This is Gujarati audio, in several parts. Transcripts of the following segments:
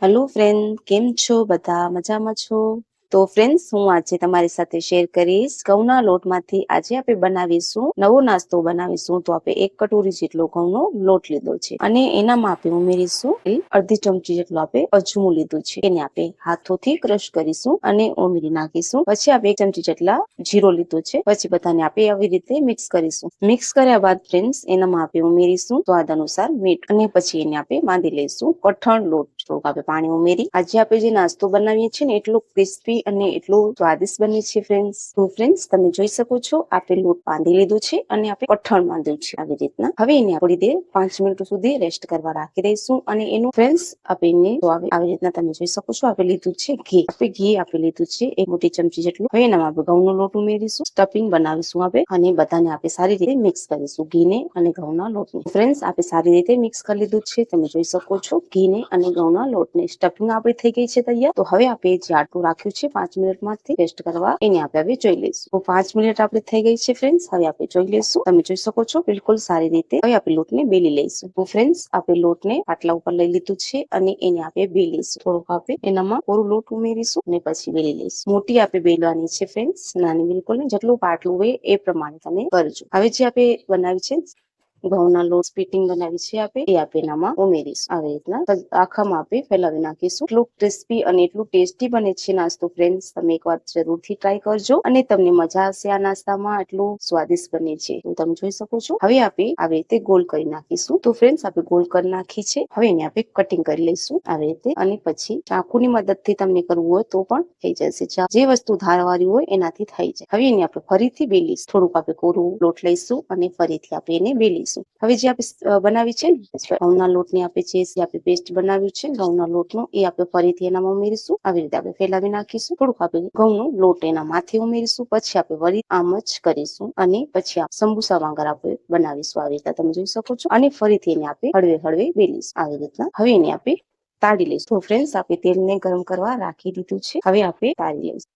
હેલો ફ્રેન્ડ, કેમ છો? બધા મજામાં છો? તો ફ્રેન્ડ્સ, હું આજે તમારી સાથે શેર કરીશ ઘઉંના લોટમાંથી આજે આપણે બનાવીશું નવો નાસ્તો બનાવીશું. તો આપણે 1 કટોરી જેટલો ઘઉંનો લોટ લીધો છે અને એનામાં આપણે ઉમેરીશું અડધી ચમચી જેટલો આપણે અજમો લીધું છે. એને આપણે હાથોથી ક્રશ કરીશું અને ઉમેરી નાખીશું. પછી આપણે 1 ચમચી જેટલા જીરો લીધો છે. પછી બધાને આપણે આવી રીતે મિક્સ કરીશું. મિક્સ કર્યા બાદ ફ્રેન્ડ્સ એનામાં આપણે ઉમેરીશું સ્વાદ અનુસાર મીઠ અને પછી એને આપણે બાંધી લઈશું. કઠણ લોટ થોડુંક આપણે પાણી ઉમેરી આજે આપણે જે નાસ્તો બનાવીએ છીએ ને એટલો ક્રિસ્પી અને એટલું સ્વાદિષ્ટ બને છે ફ્રેન્ડ્સ. તો ફ્રેન્ડ્સ, તમે જોઈ શકો છો આપણે લોટ બાંધી લીધું છે અને આપણે કઠણ બાંધ્યું છે આવી રીતના. હવે એને થોડી દેર 5 મિનિટ સુધી રેસ્ટ કરવા રાખી દઈશું અને એનું ફ્રેન્ડ્સ આપણે આવી રીતના તમે જોઈ શકો છો આપણે લીધું છે ઘી. આપણે ઘી આપી લીધું છે 1 મોટી ચમચી જેટલું. હવે એનામાં આપણે ઘઉંનો લોટ ઉમેરીશું, સ્ટફિંગ બનાવીશું આપણે અને બધાને આપણે સારી રીતે મિક્સ કરીશું ઘીને અને ઘઉંના લોટને. ફ્રેન્ડ્સ, આપણે સારી રીતે મિક્સ કરી લીધું છે, તમે જોઈ શકો છો ઘીને અને ઘઉંના લોટને. સ્ટફિંગ આપણી થઈ ગઈ છે તૈયાર. તો હવે આપણે જે આટલું રાખ્યું છે 5 મિનિટમાંથી રેસ્ટ કરવા એને આપણે હવે જોઈ લઈશું. તો 5 મિનિટ આપણે થઈ ગઈ છે ફ્રેન્ડ્સ. હવે આપણે જોઈ લઈશું. તમે જોઈ શકો છો બિલકુલ સારી રીતે. હવે આપણે લોટને બેલી લઈશું. તો ફ્રેન્ડ્સ, આપણે લોટને પાટલા ઉપર લઈ લીધું છે અને એને આપણે બેલીશું. થોડુંક આપણે એનામાં કોરું લોટ ઉમેરીશું અને પછી બેલી લઈશું. મોટી આપણે બેલવાની છે ફ્રેન્ડ્સ, નાની બિલકુલ નહીં. જેટલું પાટલું હોય એ પ્રમાણે તમે કરજો. હવે જે આપણે બનાવી છે ઘઉંના લોટ સ્પીટિંગ બનાવી છે આપણે એ આપણે એનામાં ઉમેરીશું. આવી રીતના આખામાં આપણે ફેલાવી નાખીશું. એટલું ક્રિસ્પી અને એટલું ટેસ્ટી બને છે નાસ્તો ફ્રેન્ડ્સ. તમે એકવાર જરૂરથી ટ્રાય કરજો અને તમને મજા આવશે આ નાસ્તામાં. એટલું સ્વાદિષ્ટ બને છે તમે જોઈ શકો છો. હવે આપણે આવી રીતે ગોલ કરી નાખીશું. તો ફ્રેન્ડ્સ, આપણે ગોલ કરી નાખી છે. હવે એને આપણે કટિંગ કરી લઈશું આવી રીતે અને પછી ચાકુની મદદથી તમને કરવું હોય તો પણ થઈ જશે. જે વસ્તુ ધારવાળી હોય એનાથી થઈ જાય. હવે એને આપણે ફરીથી બેલીશું. થોડુંક આપણે કોરું લોટ લઈશું અને ફરીથી આપણે એને બેલીશું. હવે જે આપણે બનાવી છે ઘઉંના લોટની આપણે પેસ્ટ બનાવ્યું છે ઘઉંના લોટનો એ આપણે ફરીથી એનામાં ઉમેરીશું. આવી રીતે આપણે ફેલાવી નાખીશું. થોડુંક આપણે ઘઉંનો લોટ એના માથે ઉમેરીશું. પછી આપણે વળી આમ જ કરીશું અને પછી સંબુસા વાંગર આપણે બનાવીશું. આવી રીતે તમે જોઈ શકો છો અને ફરીથી એને આપણે હળવે હળવે બેલીશું આવી રીતના. હવે એને આપણે તાળી લઈશું. તો ફ્રેન્ડ્સ, આપણે તેલને ગરમ કરવા રાખી દીધું છે. હવે આપણે તાળી લઈશું.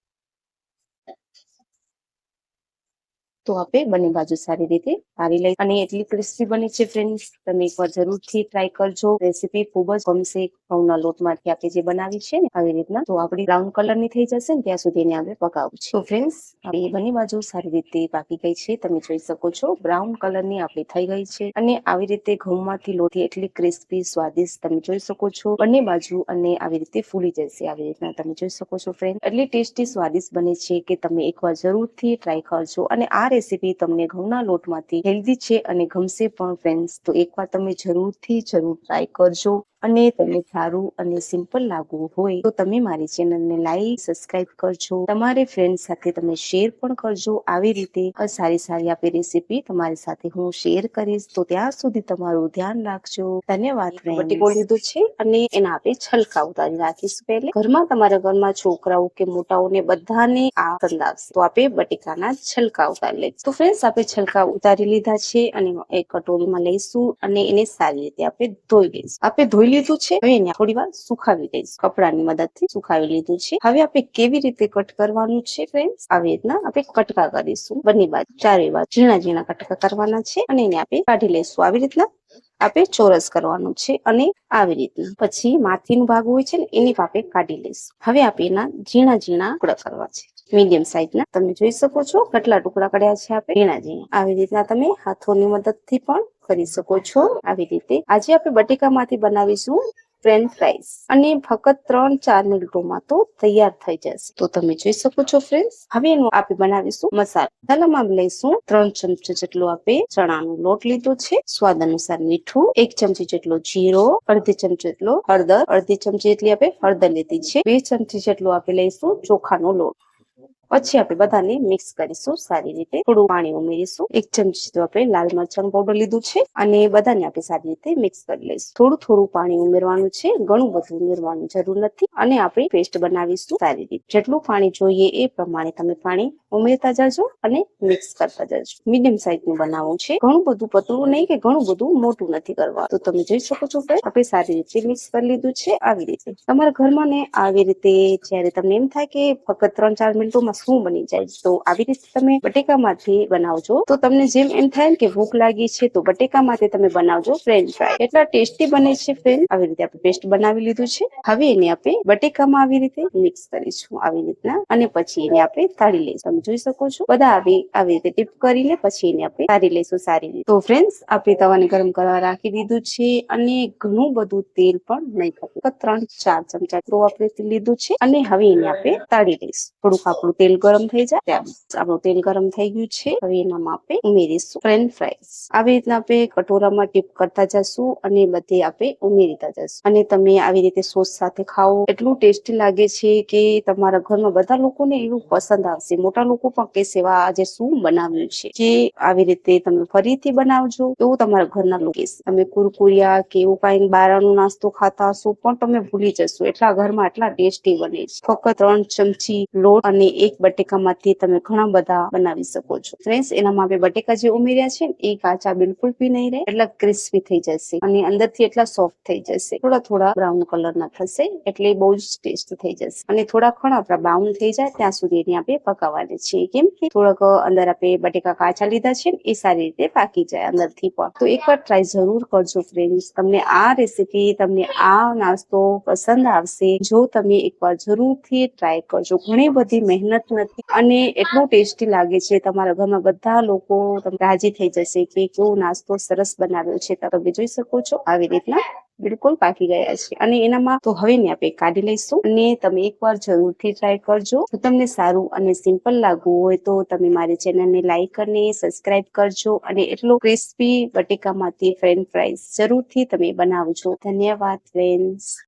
તો આપણે બંને બાજુ સારી રીતે તાળી લઈ અને એટલી ક્રિસ્પી બની છે ફ્રેન્ડ્સ. તમે એકવાર જરૂરથી ટ્રાય કરજો. રેસીપી ખૂબ જ ગમશે. ઘઉંના લોટમાંથી આપણે જે બનાવી છે ને આવી રીતના. તો આપણી બ્રાઉન કલરની થઈ જશે ને ત્યાં સુધી એને આપણે પકાવવું છે. તો ફ્રેન્ડ્સ, આપણી બંને બાજુ સારી રીતે પાકી ગઈ છે. તમે જોઈ શકો છો બ્રાઉન કલરની આપણી થઈ ગઈ છે અને આવી રીતે ઘઉંમાંથી લોટથી એટલી ક્રિસ્પી સ્વાદિષ્ટ તમે જોઈ શકો છો બંને બાજુ અને આવી રીતે ફૂલી જશે. આવી રીતના તમે જોઈ શકો છો ફ્રેન્ડ. એટલી ટેસ્ટી સ્વાદિષ્ટ બને છે કે તમે એકવાર જરૂરથી ટ્રાય કરજો અને આ રેસીપી તમને ઘઉંના લોટમાંથી હેલ્ધી છે અને ગમશે પણ ફ્રેન્ડ્સ. તો એકવાર તમે જરૂર ટ્રાય કરજો અને તમને સારું અને સિમ્પલ લાગવું હોય તો તમે મારી ચેનલને લાઈક સબસ્ક્રાઇબ કરજો. તમારે ફ્રેન્ડ સાથે તમે શેર પણ કરજો. આવી રીતે સારી આપણી રેસીપી તમારી સાથે હું શેર કરીશ. તો ત્યાં સુધી તમારું ધ્યાન રાખજો. ધન્યવાદ. બટેકો લીધું છે અને એના આપણે છલકા ઉતારી રાખીશું. પહેલે તમારા ઘરમાં છોકરાઓ કે મોટાઓને બધાને આ પસંદ આવશે. તો આપણે બટેકાના છલકા ઉતારી લઈશું. તો ફ્રેન્ડ્સ, આપણે છલકા ઉતારી લીધા છે અને એક કટોરીમાં લઈશું અને એને સારી રીતે આપણે ધોઈ લઈશું. આપણે ધોઈ લીધું છે. હવે એને થોડી વાર સુખાવી દઈશું. કપડાની મદદથી સુખાવી લીધું છે. હવે આપણે કેવી રીતે કટ કરવાનું છે ફ્રેન્ડ્સ, આવી રીતના આપણે કટકા કરીશું. બંને બાજુ ચારે બાજુ ઝીણા કટકા કરવાના છે અને એને આપણે કાઢી લઈશું. આવી રીતના આપણે ચોરસ કરવાનું છે અને આવી રીતના પછી માથીનો ભાગ હોય છે ને એની આપણે કાઢી લઈશું. હવે આપણે એના ઝીણા ટુકડા કરવા છે. મીડિયમ સાઈઝના તમે જોઈ શકો છો કેટલા ટુકડા કર્યા છે આપણે ઝીણા. આવી રીતના તમે હાથોની મદદથી પણ કરી શકો છો. આવી રીતે આજે આપણે બટેકામાંથી બનાવીશું ફ્રેન્ચ ફ્રાઈઝ અને ફક્ત 3-4 મિનિટોમાં તો તૈયાર થઈ જશે. તો તમે જોઈ શકો છો ફ્રેન્ડ્સ. હવે એનું આપણે બનાવીશું મસાલામાં લઈશું 3 ચમચી જેટલો આપણે ચણાનો લોટ લીધો છે, સ્વાદ અનુસાર મીઠું, 1 ચમચી જેટલો જીરો, અડધી ચમચી જેટલો હળદર, અડધી ચમચી જેટલી આપણે હળદર લીધી છે, 2 ચમચી જેટલો આપણે લઈશું ચોખાનો લોટ. પછી આપણે બધાને મિક્સ કરીશું સારી રીતે. થોડું પાણી ઉમેરીશું. 1 ચમચી તો આપણે લાલ મરચાં પાવડર લીધું છે અને બધાને આપણે સારી રીતે મિક્સ કરી લઈશું. થોડું પાણી ઉમેરવાનું છે, ઘણું બધું ઉમેરવાનું જરૂર નથી અને આપણે પેસ્ટ બનાવીશું સારી રીતે. જેટલું પાણી જોઈએ એ પ્રમાણે તમે પાણી ઉમેરતા જજો અને મિક્સ કરતા જજો. મીડિયમ સાઈઝનું બનાવવું છે. ઘણું બધું પતલું નહીં કે ઘણું બધું મોટું નથી કરવા. તો તમે જોઈ શકો છો કે આપણે સારી રીતે મિક્સ કરી લીધું છે. આવી રીતે તમારા ઘરમાં ને આવી રીતે જ્યારે તમને એમ થાય કે ફક્ત 3-4 મિનિટોમાં શું બની જાય. તો આવી રીતે તમે બટેકામાંથી બનાવજો તો તમને જેમ એમ થાય કે ભૂખ લાગી છે તો બટેકામાંથી તમે બનાવજો ફ્રેન્ચ ફ્રાય. એટલા ટેસ્ટી બને છે ફ્રેન્ડ. આવી રીતે આપણે પેસ્ટ બનાવી લીધું છે. હવે એને આપણે બટેકામાં આવી રીતે મિક્સ કરીશું આવી રીતના અને પછી એને આપણે તાળી લઈશું. તમે જોઈ શકો છો બધા આવી રીતે ટીપ કરીને પછી એને આપણે તાળી લઈશું સારી રીતે. તો ફ્રેન્ડ્સ આપણે તવાને ગરમ કરવા રાખી દીધું છે અને ઘણું બધું તેલ પણ નહીં ખાતું, 3-4 ચમચા તો આપણે લીધું છે અને હવે એને આપણે તાળી લઈશું. થોડુંક આપણું તેલ ગરમ થઈ જાય ત્યાં આપણું તેલ ગરમ થઈ ગયું છે. હવે એનામાં આપણે ઉમેરીશું ફ્રેન્ચ ફ્રાઈઝ. આવી રીતના આપણે કટોરામાં ટીપ કરતા જશું અને બધે આપણે ઉમેરીતા જશું અને તમે આવી રીતે સોસ સાથે ખાઓ એટલું ટેસ્ટી લાગે છે કે તમારા ઘરમાં બધા લોકોને એવું પસંદ આવશે. મોટા લોકો પણ કહેશે વાહ આજે શું બનાવ્યું છે. કે આવી રીતે તમે ફરીથી બનાવજો એવું તમારા ઘરના લોકો કહેશે. તમે કુરકુરિયા કે એવું કઈ બહારનો નાસ્તો ખાતા હશો પણ તમે ભૂલી જશો એટલા ઘરમાં એટલા ટેસ્ટી બને છે. ફક્ત 3 ચમચી લોટ અને એક બટેકામાંથી તમે ઘણા બધા બનાવી શકો છો. ફ્રેન્ડ્સ એનામાં આપણે બટેકા જે ઉમેર્યા છે એ કાચા બિલકુલ બી નહીં રહે, એટલા ક્રિસ્પી થઈ જશે અને અંદરથી એટલા સોફ્ટ થઈ જશે. થોડા બ્રાઉન કલર ના થશે એટલે બહુ જ ટેસ્ટી થઈ જશે અને થોડા આપણા બ્રાઉન થઈ જાય ત્યાં સુધી એને આપણે પકાવવાની છે. કેમ કે થોડાક અંદર આપણે બટેકા કાચા લીધા છે એ સારી રીતે પાકી જાય અંદરથી પણ. તો એકવાર ટ્રાય જરૂર કરજો ફ્રેન્ડ્સ. તમને આ રેસીપી તમને આ નાસ્તો પસંદ આવશે જો તમે એકવાર જરૂરથી ટ્રાય કરજો. ઘણી બધી મહેનત નથી અને એટલું ટેસ્ટી લાગે છે. તમારા ઘરમાં બધા લોકો રાજી થઈ જશે કે કેવો નાસ્તો સરસ બનાવ્યો છે. તમે જોઈ શકો છો આવી રીતના બિલકુલ પાકી ગયા છે અને એનામાં તો હવે ને આપણે કાઢી લઈશું અને તમે એકવાર જરૂરથી ટ્રાય કરજો. જો તમને સારું અને સિમ્પલ લાગવું હોય તો તમે મારી ચેનલને લાઈક અને સબસ્ક્રાઇબ કરજો અને એટલો ક્રિસ્પી બટેકામાંથી ફ્રેન્ચ ફ્રાઈઝ જરૂરથી તમે બનાવજો. ધન્યવાદ ફ્રેન્ડ્સ.